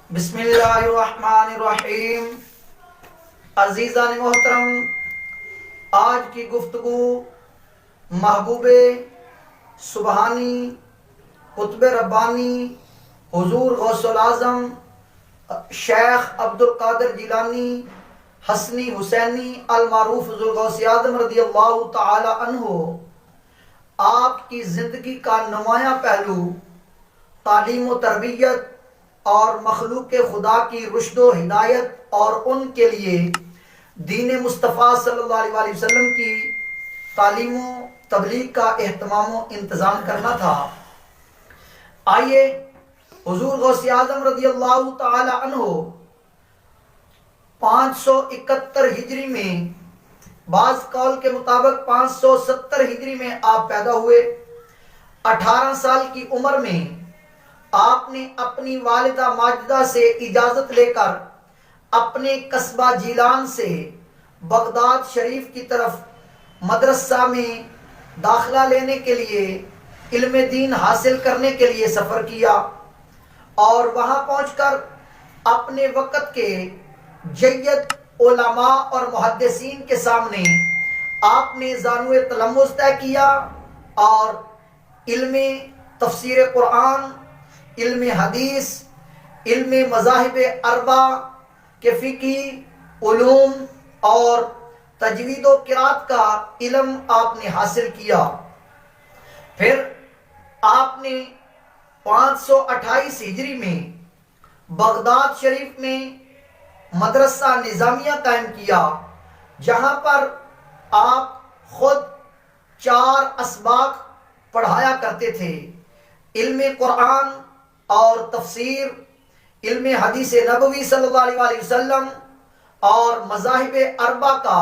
بسم اللہ الرحمن الرحیم۔ عزیزان محترم، آج کی گفتگو محبوب سبحانی قطب ربانی حضور غوث العظم شیخ عبد القادر جیلانی حسنی حسینی المعروف ذو الغوث اعظم رضی اللہ تعالی عنہ آپ کی زندگی کا نمایاں پہلو تعلیم و تربیت اور مخلوق خدا کی رشد و ہدایت اور ان کے لیے دین مصطفیٰ صلی اللہ علیہ وسلم کی تعلیم و تبلیغ کا اہتمام و انتظام کرنا تھا۔ آئیے حضور غوث اعظم رضی اللہ تعالی عنہ 571 ہجری میں، بعض قول کے مطابق 570 ہجری میں آپ پیدا ہوئے۔ 18 سال کی عمر میں آپ نے اپنی والدہ ماجدہ سے اجازت لے کر اپنے قصبہ جیلان سے بغداد شریف کی طرف مدرسہ میں داخلہ لینے کے لیے، علم دین حاصل کرنے کے لیے سفر کیا، اور وہاں پہنچ کر اپنے وقت کے جید علماء اور محدثین کے سامنے آپ نے زانو تلمذ طے کیا اور علم تفسیر قرآن، علم حدیث، علم مذاہب اربع کے فقہی علوم اور تجوید و قرات کا علم آپ نے حاصل کیا۔ پھر آپ نے 528 ہجری میں بغداد شریف میں مدرسہ نظامیہ قائم کیا، جہاں پر آپ خود 4 اسباق پڑھایا کرتے تھے: علم قرآن اور تفسیر، علم حدیث نبوی صلی اللہ علیہ وسلم اور مذاہب اربع کا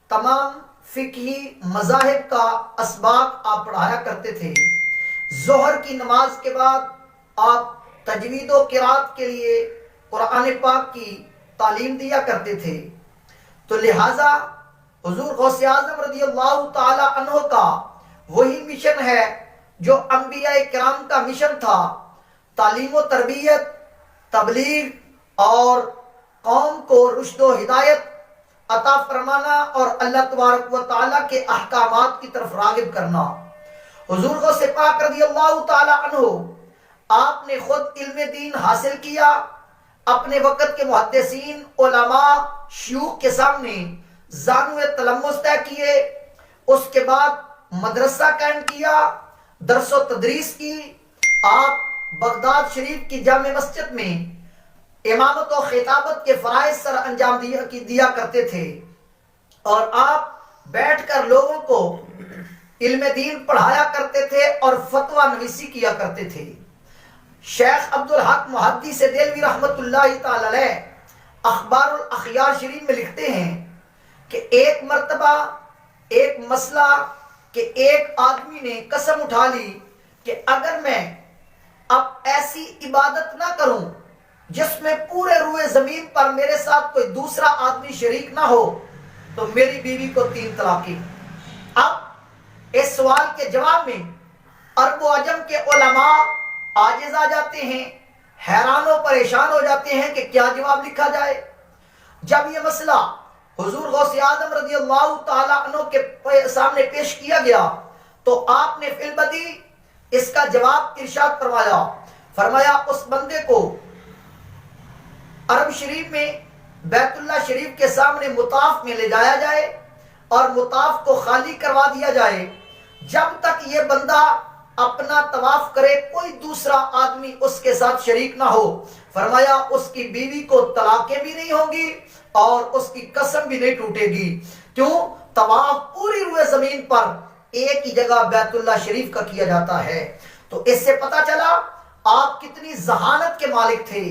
تمام فقہی مذاہب کا اسباق آپ پڑھایا کرتے تھے۔ ظہر کی نماز کے بعد آپ تجوید و قرات کے لیے قرآن پاک کی تعلیم دیا کرتے تھے۔ تو لہٰذا حضور غوث اعظم رضی اللہ تعالی عنہ کا وہی مشن ہے جو انبیاء کرام کا مشن تھا، تعلیم و تربیت، تبلیغ اور قوم کو رشد و ہدایت عطا فرمانا اور اللہ تبارک و تعالیٰ کے احکامات کی طرف راغب کرنا۔ حضور غوث پاک رضی اللہ تعالی عنہ آپ نے خود علم دین حاصل کیا، اپنے وقت کے محدثین، علماء، شیوخ کے سامنے زانو تلمذ طے کیے، اس کے بعد مدرسہ قائم کیا، درس و تدریس کی۔ آپ بغداد شریف کی جامع مسجد میں امامت و خطابت کے فرائض سر انجام دیا کرتے تھے، اور آپ بیٹھ کر لوگوں کو علم دین پڑھایا کرتے تھے اور فتویٰ نویسی کیا کرتے تھے۔ شیخ عبدالحق محدث دہلوی رحمت اللہ تعالی علیہ اخبار الاخیار شریف میں لکھتے ہیں کہ ایک مرتبہ ایک مسئلہ کہ ایک آدمی نے قسم اٹھا لی کہ اگر میں اب ایسی عبادت نہ کروں جس میں پورے روئے زمین پر میرے ساتھ کوئی دوسرا آدمی شریک نہ ہو تو میری بیوی کو 3 طلاقیں۔ اب اس سوال کے جواب میں عرب و عجم کے علماء عاجز آ جاتے ہیں، حیران و پریشان ہو جاتے ہیں کہ کیا جواب لکھا جائے۔ جب یہ مسئلہ حضور غوث اعظم رضی اللہ تعالی عنہ کے سامنے پیش کیا گیا تو آپ نے فی البدیہہ اس کا جواب ارشاد فرمایا اس بندے کو عرب شریف میں بیت اللہ شریف کے سامنے مطاف میں لے جایا جائے اور مطاف کو خالی کروا دیا جائے، جب تک یہ بندہ اپنا طواف کرے کوئی دوسرا آدمی اس کے ساتھ شریک نہ ہو۔ فرمایا اس کی بیوی کو طلاقیں بھی نہیں ہوں گی اور اس کی قسم بھی نہیں ٹوٹے گی۔ کیوں؟ طواف پوری روئے زمین پر ایک ہی جگہ بیت اللہ شریف کا کیا جاتا ہے۔ تو اس سے پتہ چلا آپ کتنی ذہانت کے مالک تھے،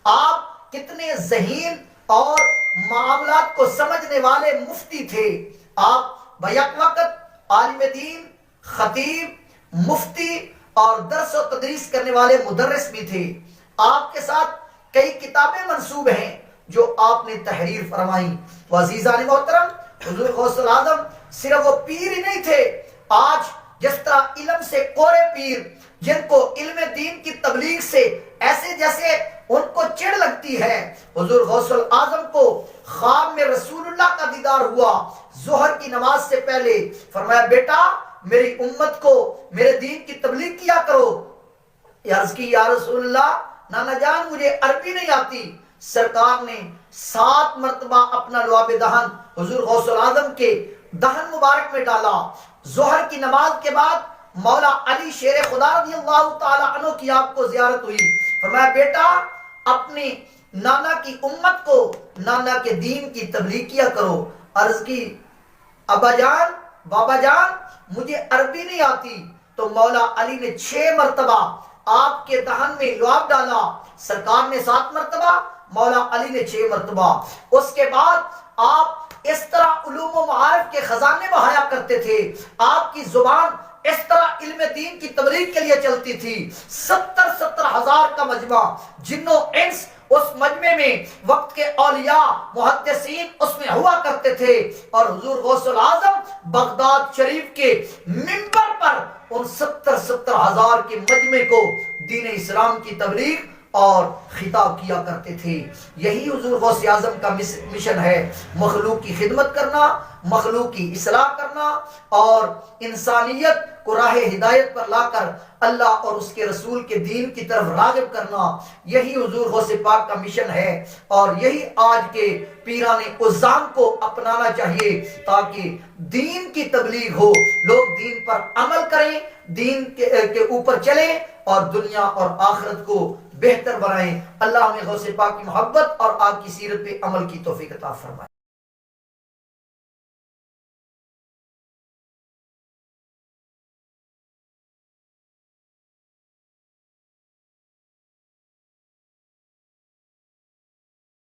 آپ کتنے ذہین اور معاملات کو سمجھنے والے مفتی تھے۔ آپ بیک وقت عالم دین، خطیب، مفتی اور درس و تدریس کرنے والے مدرس بھی تھے۔ آپ کے ساتھ کئی کتابیں منسوب ہیں جو آپ نے تحریر فرمائی۔ عزیزان محترم، حضور غوث العظم صرف وہ پیر ہی نہیں تھے، آج جس طرح علم سے کورے پیر جن کو علم دین کی تبلیغ سے ایسے جیسے ان کو چڑ لگتی ہے۔ حضور غوث اعظم کو خواب میں رسول اللہ کا دیدار ہوا ظہر کی نماز سے پہلے۔ فرمایا بیٹا میری امت کو میرے دین کی تبلیغ کیا کرو۔ عرض کی یا رسول اللہ نانا جان مجھے عربی نہیں آتی۔ سرکار نے 7 مرتبہ اپنا لعاب دہن حضور غوث اعظم کے دہن مبارک میں ڈالا۔ ظہر کی نماز کے بعد مولا علی شیر خدا رضی اللہ تعالی عنہ کی آپ کو زیارت ہوئی۔ فرمایا بیٹا اپنی نانا کی امت کو نانا کے دین کی تبلیغ کیا کرو۔ عرض کی ابا جان بابا جان مجھے عربی نہیں آتی۔ تو مولا علی نے 6 مرتبہ آپ کے دہن میں لعاب ڈالا۔ سرکار نے 7 مرتبہ، مولا علی نے 6 مرتبہ۔ اس کے بعد آپ اس طرح علوم و معارف کے خزانے بہایا کرتے تھے، آپ کی زبان اس طرح علم دین کی تبلیغ کے لیے چلتی تھی۔ 70 ہزار کا مجمع جن و انس اس مجمع میں وقت کے اولیاء محدثین اس میں ہوا کرتے تھے، اور حضور غوث اعظم بغداد شریف کے منبر پر ان 70 ہزار کے مجمع کو دین اسلام کی تبلیغ اور خطاب کیا کرتے تھے۔ یہی حضور غوث اعظم کا مشن ہے، مخلوق کی خدمت کرنا، مخلوق کی اصلاح کرنا، اور انسانیت کو راہ ہدایت پر لا کر اللہ اور اس کے رسول کے دین کی طرف راغب کرنا۔ یہی حضور غوث پاک کا مشن ہے، اور یہی آج کے پیران عظام کو اپنانا چاہیے تاکہ دین کی تبلیغ ہو، لوگ دین پر عمل کریں، دین کے اوپر چلیں اور دنیا اور آخرت کو بہتر بنائیں۔ اللہ ہمیں غوث پاک کی محبت اور آپ کی سیرت پہ عمل کی توفیق عطا فرمائے۔